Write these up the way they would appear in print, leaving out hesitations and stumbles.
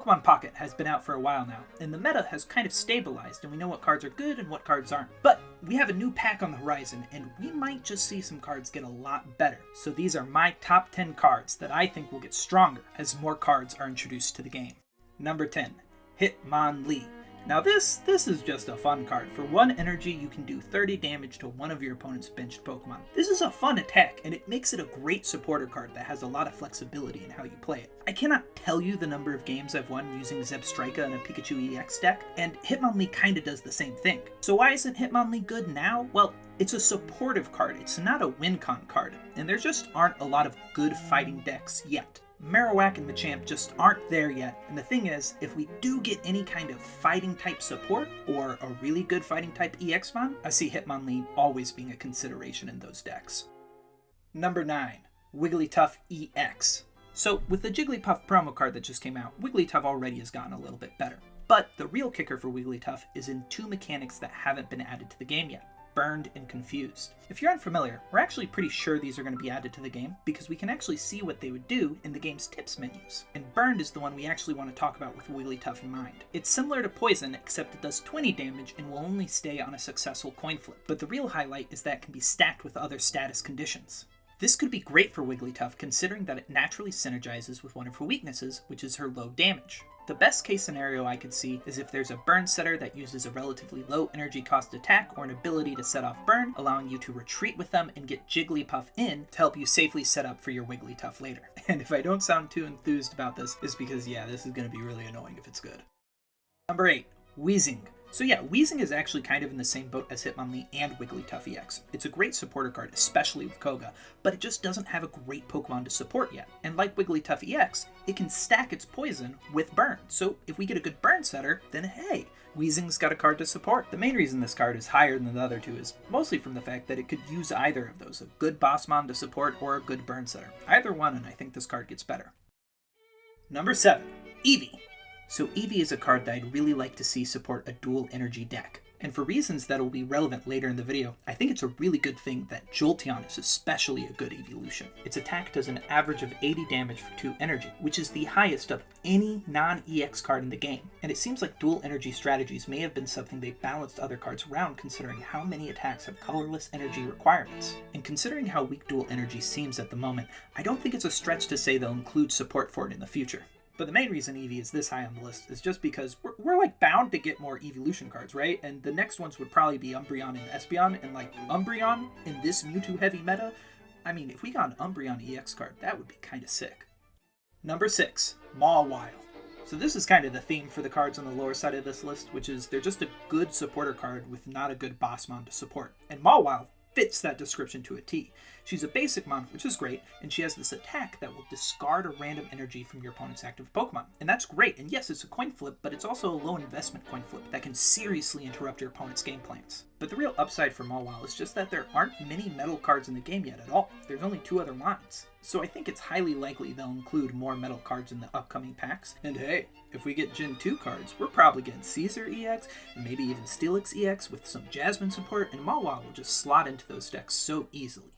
Pokemon Pocket has been out for a while now, and the meta has kind of stabilized, and we know what cards are good and what cards aren't. But we have a new pack on the horizon, and we might just see some cards get a lot better. So these are my top 10 cards that I think will get stronger as more cards are introduced to the game. Number 10, Hitmonlee. Now this is just a fun card. For 1 energy, you can do 30 damage to one of your opponent's benched Pokemon. This is a fun attack, and it makes it a great supporter card that has a lot of flexibility in how you play it. I cannot tell you the number of games I've won using Zebstrika and a Pikachu EX deck, and Hitmonlee kinda does the same thing. So why isn't Hitmonlee good now? Well, it's a supportive card, it's not a win con card, and there just aren't a lot of good fighting decks yet. Marowak and Machamp just aren't there yet, and the thing is, if we do get any kind of fighting type support, or a really good fighting type EX mon, I see Hitmonlee always being a consideration in those decks. Number 9, Wigglytuff EX. So with the Jigglypuff promo card that just came out, Wigglytuff already has gotten a little bit better. But the real kicker for Wigglytuff is in 2 mechanics that haven't been added to the game yet. Burned and Confused. If you're unfamiliar, we're actually pretty sure these are going to be added to the game because we can actually see what they would do in the game's tips menus. And Burned is the one we actually want to talk about with Wigglytuff in mind. It's similar to Poison, except it does 20 damage and will only stay on a successful coin flip. But the real highlight is that it can be stacked with other status conditions. This could be great for Wigglytuff considering that it naturally synergizes with one of her weaknesses, which is her low damage. The best case scenario I could see is if there's a burn setter that uses a relatively low energy cost attack or an ability to set off burn, allowing you to retreat with them and get Jigglypuff in to help you safely set up for your Wigglytuff later. And if I don't sound too enthused about this, it's because yeah, this is going to be really annoying if it's good. Number 8, Weezing. So yeah, Weezing is actually kind of in the same boat as Hitmonlee and Wigglytuff EX. It's a great supporter card, especially with Koga, but it just doesn't have a great Pokemon to support yet. And like Wigglytuff EX, it can stack its poison with burn. So if we get a good burn setter, then hey, Weezing's got a card to support. The main reason this card is higher than the other two is mostly from the fact that it could use either of those, a good Bossmon to support or a good burn setter. Either one, and I think this card gets better. Number 7, Eevee. So Eevee is a card that I'd really like to see support a dual energy deck. And for reasons that will be relevant later in the video, I think it's a really good thing that Jolteon is especially a good evolution. Its attack does an average of 80 damage for 2 energy, which is the highest of any non-EX card in the game. And it seems like dual energy strategies may have been something they balanced other cards around considering how many attacks have colorless energy requirements. And considering how weak dual energy seems at the moment, I don't think it's a stretch to say they'll include support for it in the future. But the main reason Eevee is this high on the list is just because we're like bound to get more evolution cards, right? And the next ones would probably be Umbreon and Espeon, and like Umbreon in this Mewtwo heavy meta, I mean, if we got an Umbreon EX card, that would be kind of sick. Number 6, Mawile. So this is kind of the theme for the cards on the lower side of this list, which is they're just a good supporter card with not a good Bossmon to support. And Mawile fits that description to a T. She's a basic mon, which is great, and she has this attack that will discard a random energy from your opponent's active Pokemon. And that's great, and yes, it's a coin flip, but it's also a low investment coin flip that can seriously interrupt your opponent's game plans. But the real upside for Mawile is just that there aren't many metal cards in the game yet at all. There's only 2 other lines. So I think it's highly likely they'll include more metal cards in the upcoming packs. And hey, if we get Gen 2 cards, we're probably getting Caesar EX, and maybe even Steelix EX with some Jasmine support, and Mawile will just slot into those decks so easily.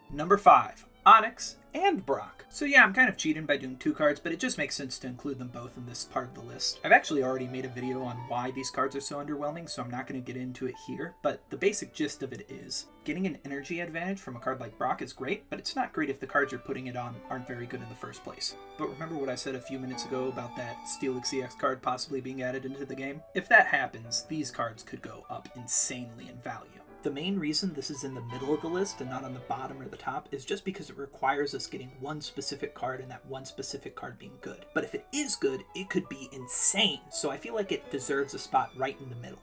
Number 5, Onix and Brock. So yeah, I'm kind of cheating by doing 2 cards, but it just makes sense to include them both in this part of the list. I've actually already made a video on why these cards are so underwhelming, so I'm not going to get into it here, but the basic gist of it is, getting an energy advantage from a card like Brock is great, but it's not great if the cards you're putting it on aren't very good in the first place. But remember what I said a few minutes ago about that Steelix EX card possibly being added into the game? If that happens, these cards could go up insanely in value. The main reason this is in the middle of the list and not on the bottom or the top is just because it requires us getting one specific card and that one specific card being good. But if it is good, it could be insane, so I feel like it deserves a spot right in the middle.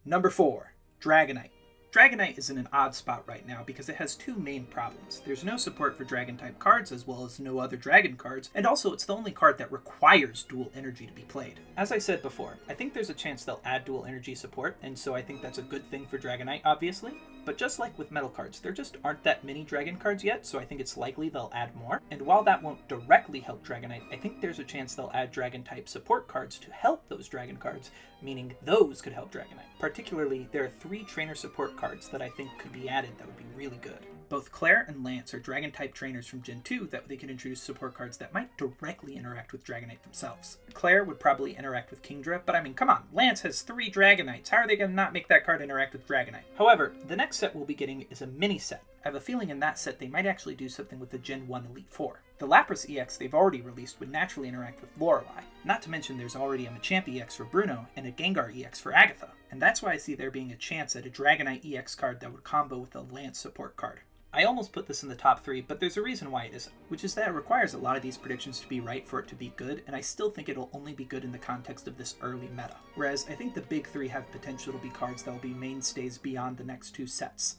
Number 4, Dragonite. Dragonite is in an odd spot right now because it has 2 main problems. There's no support for Dragon-type cards as well as no other Dragon cards, and also it's the only card that requires dual energy to be played. As I said before, I think there's a chance they'll add dual energy support, and so I think that's a good thing for Dragonite, obviously. But just like with metal cards, there just aren't that many Dragon cards yet, so I think it's likely they'll add more. And while that won't directly help Dragonite, I think there's a chance they'll add Dragon-type support cards to help those Dragon cards, meaning those could help Dragonite. Particularly, there are 3 trainer support cards that I think could be added that would be really good. Both Claire and Lance are Dragon-type trainers from Gen 2 that they can introduce support cards that might directly interact with Dragonite themselves. Claire would probably interact with Kingdra, but I mean, come on, Lance has 3 Dragonites. How are they going to not make that card interact with Dragonite? However, the next set we'll be getting is a mini set. I have a feeling in that set they might actually do something with the Gen 1 Elite Four. The Lapras EX they've already released would naturally interact with Lorelei. Not to mention there's already a Machamp EX for Bruno and a Gengar EX for Agatha. And that's why I see there being a chance at a Dragonite EX card that would combo with a Lance support card. I almost put this in the top 3, but there's a reason why it isn't, which is that it requires a lot of these predictions to be right for it to be good, and I still think it'll only be good in the context of this early meta. Whereas I think the big 3 have potential to be cards that will be mainstays beyond the next 2 sets.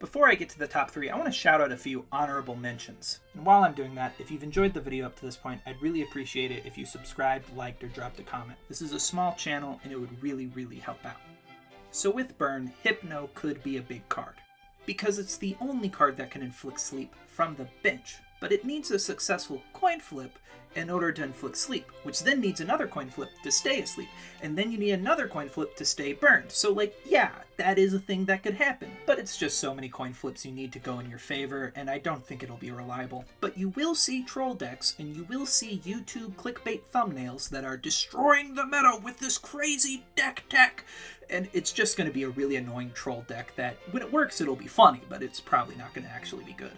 Before I get to the top 3, I want to shout out a few honorable mentions. And while I'm doing that, if you've enjoyed the video up to this point, I'd really appreciate it if you subscribed, liked, or dropped a comment. This is a small channel, and it would really, really help out. So with Burn, Hypno could be a big card, because it's the only card that can inflict sleep from the bench, but it needs a successful coin flip in order to inflict sleep, which then needs another coin flip to stay asleep, and then you need another coin flip to stay burned. So like, yeah, that is a thing that could happen, but it's just so many coin flips you need to go in your favor, and I don't think it'll be reliable. But you will see troll decks, and you will see YouTube clickbait thumbnails that are destroying the meta with this crazy deck tech, and it's just going to be a really annoying troll deck that, when it works, it'll be funny, but it's probably not going to actually be good.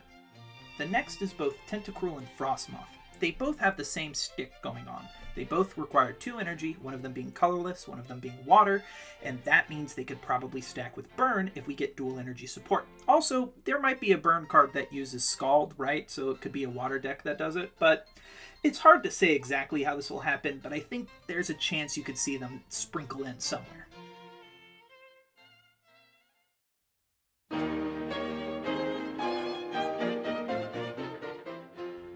The next is both Tentacruel and Frostmoth. They both have the same stick going on. They both require 2 energy, one of them being colorless, one of them being water, and that means they could probably stack with Burn if we get dual energy support. Also, there might be a Burn card that uses Scald, right? So it could be a water deck that does it, but it's hard to say exactly how this will happen, but I think there's a chance you could see them sprinkle in somewhere.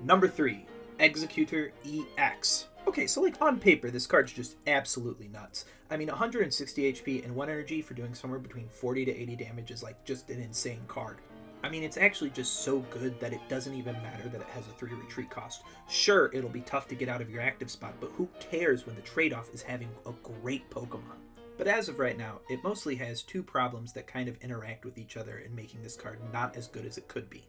Number 3. Exeggutor EX. Okay, so like on paper, this card's just absolutely nuts. I mean, 160 HP and 1 energy for doing somewhere between 40 to 80 damage is like just an insane card. I mean, it's actually just so good that it doesn't even matter that it has a 3 retreat cost. Sure, it'll be tough to get out of your active spot, but who cares when the trade-off is having a great Pokemon? But as of right now, it mostly has 2 problems that kind of interact with each other in making this card not as good as it could be.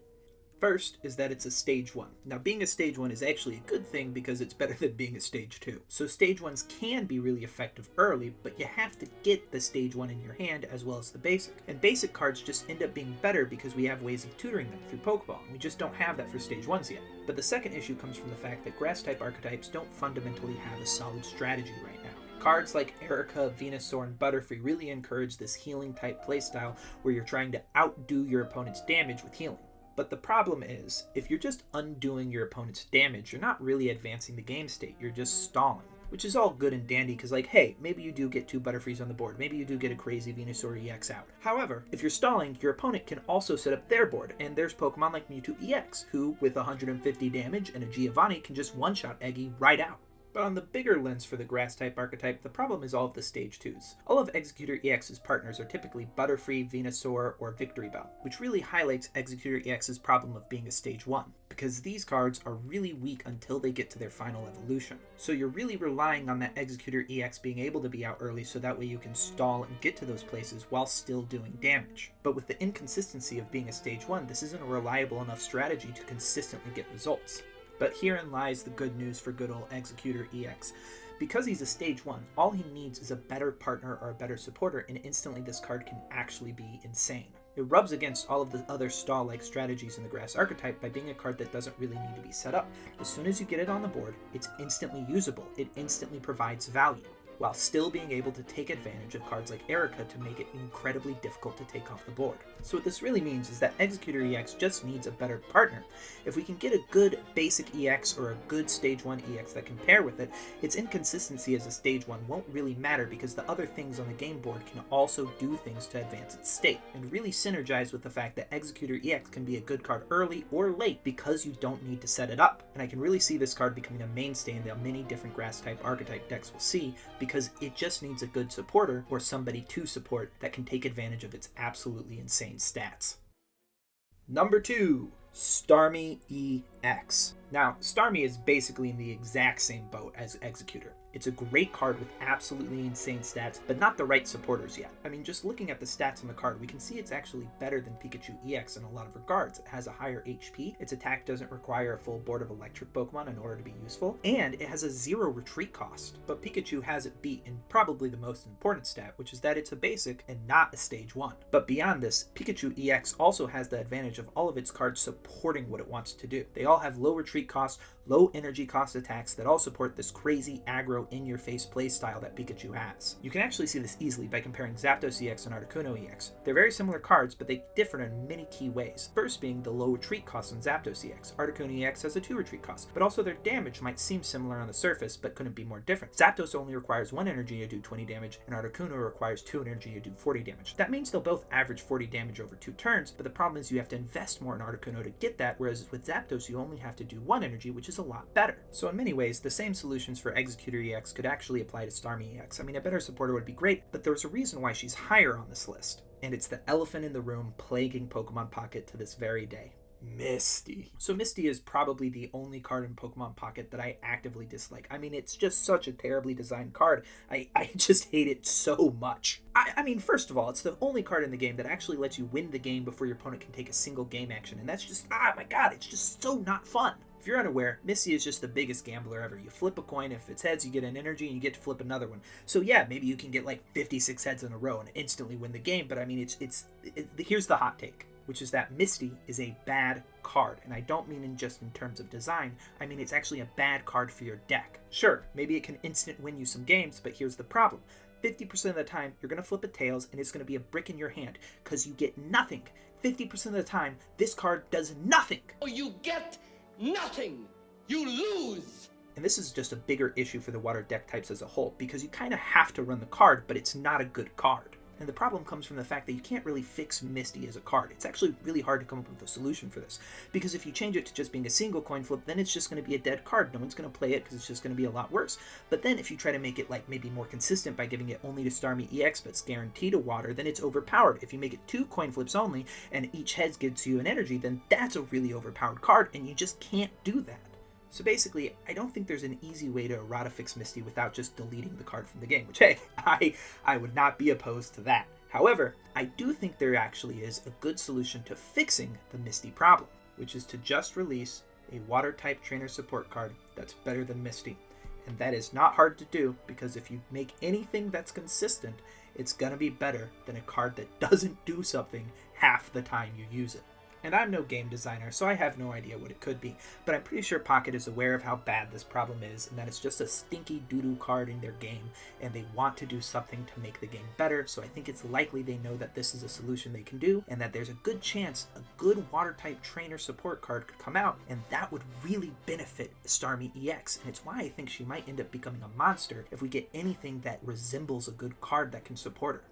First is that it's a stage 1. Now being a stage 1 is actually a good thing because it's better than being a stage 2. So stage 1s can be really effective early, but you have to get the stage 1 in your hand as well as the basic. And basic cards just end up being better because we have ways of tutoring them through Pokeball. We just don't have that for stage 1s yet. But the second issue comes from the fact that grass type archetypes don't fundamentally have a solid strategy right now. Cards like Erica, Venusaur, and Butterfree really encourage this healing type playstyle where you're trying to outdo your opponent's damage with healing. But the problem is, if you're just undoing your opponent's damage, you're not really advancing the game state, you're just stalling. Which is all good and dandy because like, hey, maybe you do get 2 Butterfrees on the board, maybe you do get a crazy Venusaur EX out. However, if you're stalling, your opponent can also set up their board, and there's Pokemon like Mewtwo EX, who with 150 damage and a Giovanni can just one-shot Eggy right out. But on the bigger lens for the grass-type archetype, the problem is all of the Stage 2s. All of Exeggutor EX's partners are typically Butterfree, Venusaur, or Victory Bell, which really highlights Exeggutor EX's problem of being a Stage 1, because these cards are really weak until they get to their final evolution. So you're really relying on that Exeggutor EX being able to be out early so that way you can stall and get to those places while still doing damage. But with the inconsistency of being a Stage 1, this isn't a reliable enough strategy to consistently get results. But herein lies the good news for good old Exeggutor EX. Because he's a stage 1, all he needs is a better partner or a better supporter, and instantly this card can actually be insane. It rubs against all of the other stall-like strategies in the grass archetype by being a card that doesn't really need to be set up. As soon as you get it on the board, it's instantly usable, it instantly provides value, while still being able to take advantage of cards like Erica to make it incredibly difficult to take off the board. So what this really means is that Exeggutor EX just needs a better partner. If we can get a good basic EX or a good stage 1 EX that can pair with it, its inconsistency as a stage 1 won't really matter because the other things on the game board can also do things to advance its state, and really synergize with the fact that Exeggutor EX can be a good card early or late because you don't need to set it up. And I can really see this card becoming a mainstay in the many different grass type archetype decks we'll see, because it just needs a good supporter or somebody to support that can take advantage of its absolutely insane stats. Number 2, Starmie EX. Now, Starmie is basically in the exact same boat as Exeggutor. It's a great card with absolutely insane stats, but not the right supporters yet. I mean, just looking at the stats on the card, we can see it's actually better than Pikachu EX in a lot of regards. It has a higher HP, its attack doesn't require a full board of electric Pokemon in order to be useful, and it has a 0 retreat cost. But Pikachu has it beat in probably the most important stat, which is that it's a basic and not a stage 1. But beyond this, Pikachu EX also has the advantage of all of its cards supporting what it wants to do. They all have low retreat cost, low energy cost attacks that all support this crazy aggro in-your-face playstyle that Pikachu has. You can actually see this easily by comparing Zapdos EX and Articuno EX. They're very similar cards, but they differ in many key ways. First being the low retreat cost on Zapdos EX. Articuno EX has a 2 retreat cost, but also their damage might seem similar on the surface, but couldn't be more different. Zapdos only requires 1 energy to do 20 damage, and Articuno requires 2 energy to do 40 damage. That means they'll both average 40 damage over 2 turns, but the problem is you have to invest more in Articuno to get that, whereas with Zapdos you only have to do 1 energy, which is a lot better. So in many ways, the same solutions for Exeggutor EX could actually apply to Starmie EX. I mean, a better supporter would be great, but there's a reason why she's higher on this list. And it's the elephant in the room plaguing Pokemon Pocket to this very day. Misty. So Misty is probably the only card in Pokemon Pocket that I actively dislike. I mean, it's just such a terribly designed card. I just hate it so much. I mean, first of all, it's the only card in the game that actually lets you win the game before your opponent can take a single game action. And that's just, my god, it's just so not fun. If you're unaware, Misty is just the biggest gambler ever. You flip a coin, if it's heads, you get an energy, and you get to flip another one. So yeah, maybe you can get like 56 heads in a row and instantly win the game, but I mean, here's the hot take, which is that Misty is a bad card. And I don't mean just in terms of design, I mean it's actually a bad card for your deck. Sure, maybe it can instant win you some games, but here's the problem. 50% of the time, you're going to flip a tails, and it's going to be a brick in your hand, because you get nothing. 50% of the time, this card does nothing. Oh, you get nothing! You lose! And this is just a bigger issue for the water deck types as a whole, because you kind of have to run the card, but it's not a good card. And the problem comes from the fact that you can't really fix Misty as a card. It's actually really hard to come up with a solution for this, because if you change it to just being a single coin flip, then it's just going to be a dead card. No one's going to play it because it's just going to be a lot worse. But then if you try to make it like maybe more consistent by giving it only to Starmie EX, but it's guaranteed a water, then it's overpowered. If you make it 2 coin flips only, and each head gives you an energy, then that's a really overpowered card, and you just can't do that. So basically, I don't think there's an easy way to errata fix Misty without just deleting the card from the game, which, hey, I would not be opposed to that. However, I do think there actually is a good solution to fixing the Misty problem, which is to just release a water-type trainer support card that's better than Misty. And that is not hard to do, because if you make anything that's consistent, it's gonna be better than a card that doesn't do something half the time you use it. And I'm no game designer, so I have no idea what it could be, but I'm pretty sure Pocket is aware of how bad this problem is, and that it's just a stinky doo-doo card in their game, and they want to do something to make the game better, so I think it's likely they know that this is a solution they can do, and that there's a good chance a good water-type trainer support card could come out, and that would really benefit Starmie EX, and it's why I think she might end up becoming a monster if we get anything that resembles a good card that can support her.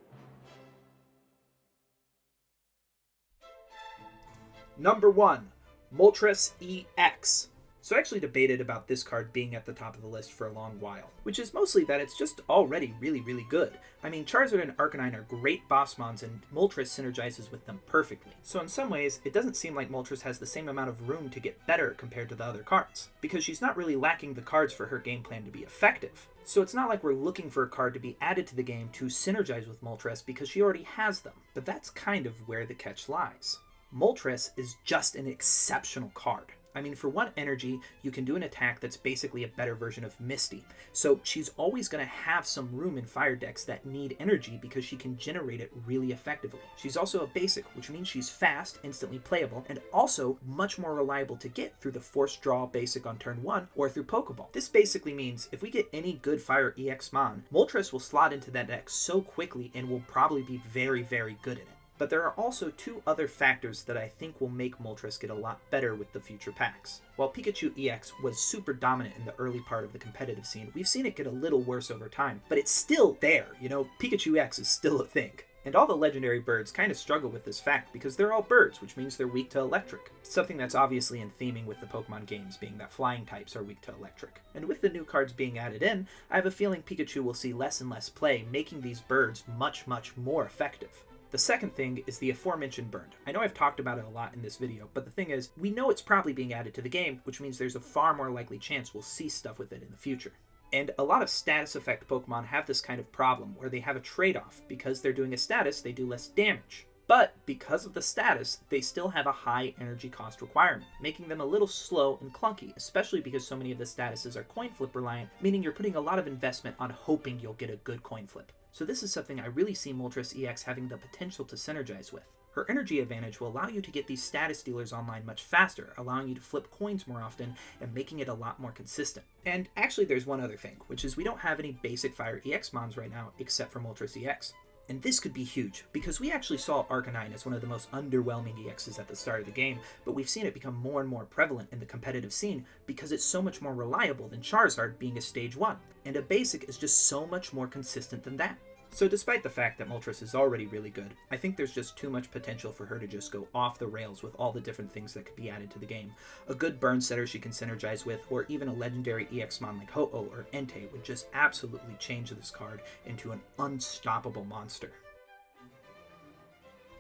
Number 1, Moltres EX. So I actually debated about this card being at the top of the list for a long while, which is mostly that it's just already really, really good. I mean, Charizard and Arcanine are great boss mons, and Moltres synergizes with them perfectly. So in some ways, it doesn't seem like Moltres has the same amount of room to get better compared to the other cards, because she's not really lacking the cards for her game plan to be effective. So it's not like we're looking for a card to be added to the game to synergize with Moltres, because she already has them. But that's kind of where the catch lies. Moltres is just an exceptional card. I mean, for 1 energy, you can do an attack that's basically a better version of Misty. So she's always going to have some room in fire decks that need energy because she can generate it really effectively. She's also a basic, which means she's fast, instantly playable, and also much more reliable to get through the Force Draw basic on turn 1 or through Pokeball. This basically means if we get any good Fire EX Mon, Moltres will slot into that deck so quickly and will probably be very, very good in it. But there are also 2 other factors that I think will make Moltres get a lot better with the future packs. While Pikachu EX was super dominant in the early part of the competitive scene, we've seen it get a little worse over time, but it's still there, Pikachu EX is still a thing. And all the legendary birds kind of struggle with this fact because they're all birds, which means they're weak to electric. Something that's obviously in theming with the Pokemon games, being that flying types are weak to electric. And with the new cards being added in, I have a feeling Pikachu will see less and less play, making these birds much, much more effective. The second thing is the aforementioned burned. I know I've talked about it a lot in this video, but the thing is, we know it's probably being added to the game, which means there's a far more likely chance we'll see stuff with it in the future. And a lot of status effect Pokemon have this kind of problem where they have a trade-off. Because they're doing a status, they do less damage. But because of the status, they still have a high energy cost requirement, making them a little slow and clunky, especially because so many of the statuses are coin flip reliant, meaning you're putting a lot of investment on hoping you'll get a good coin flip. So this is something I really see Moltres EX having the potential to synergize with. Her energy advantage will allow you to get these status dealers online much faster, allowing you to flip coins more often and making it a lot more consistent. And actually there's one other thing, which is we don't have any basic Fire EX mons right now except for Moltres EX. And this could be huge, because we actually saw Arcanine as one of the most underwhelming EXs at the start of the game, but we've seen it become more and more prevalent in the competitive scene because it's so much more reliable than Charizard being a stage 1, and a basic is just so much more consistent than that. So despite the fact that Moltres is already really good, I think there's just too much potential for her to just go off the rails with all the different things that could be added to the game. A good burn setter she can synergize with, or even a legendary EX-mon like Ho-Oh or Entei would just absolutely change this card into an unstoppable monster.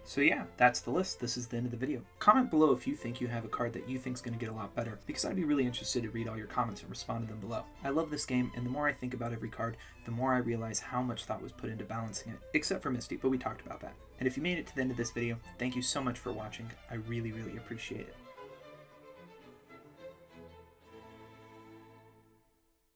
So yeah, that's the list. This is the end of the video. Comment below if you think you have a card that you think is going to get a lot better, because I'd be really interested to read all your comments and respond to them below. I love this game, and the more I think about every card, the more I realize how much thought was put into balancing it, except for Misty, but we talked about that. And if you made it to the end of this video, thank you so much for watching. I really, really appreciate it.